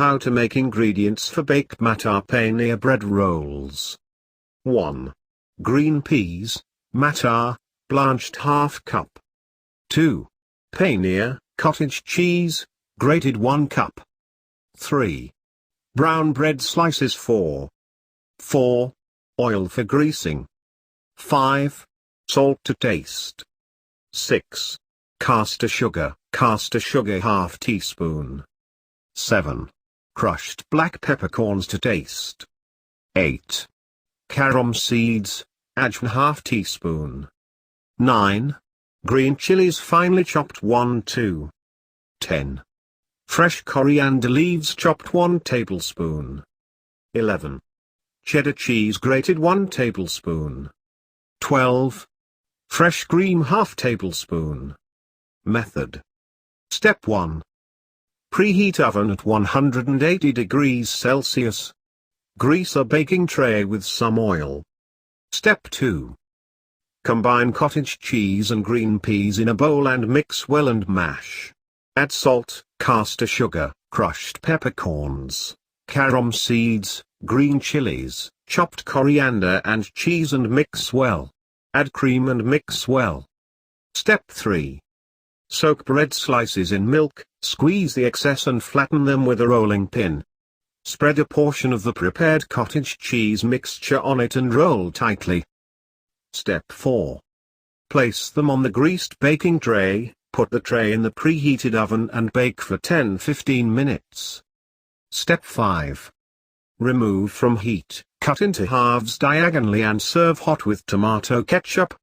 how to make ingredients for baked Matar Paneer bread rolls. 1. Green peas, Matar, blanched ½ cup. 2. Paneer, cottage cheese, grated 1 cup. 3. Brown bread slices 4. 4. Oil for greasing. 5. Salt to taste. 6. Castor sugar ½ teaspoon. 7. Crushed black peppercorns to taste. 8. Carom seeds, ajwain ½ teaspoon. 9. Green chillies finely chopped 1–2. 10. Fresh coriander leaves chopped 1 tablespoon. 11. Cheddar cheese grated 1 tablespoon. 12. Fresh cream ½ tablespoon. Method. Step 1. Preheat oven at 180 degrees Celsius. Grease a baking tray with some oil. Step 2. Combine cottage cheese and green peas in a bowl and mix well and mash. Add salt, castor sugar, crushed peppercorns, carom seeds, green chilies, chopped coriander and cheese and mix well. Add cream and mix well. Step 3. Soak bread slices in milk, squeeze the excess and flatten them with a rolling pin. Spread a portion of the prepared cottage cheese mixture on it and roll tightly. Step 4. Place them on the greased baking tray, put the tray in the preheated oven and bake for 10–15 minutes. Step 5. Remove from heat, cut into halves diagonally and serve hot with tomato ketchup,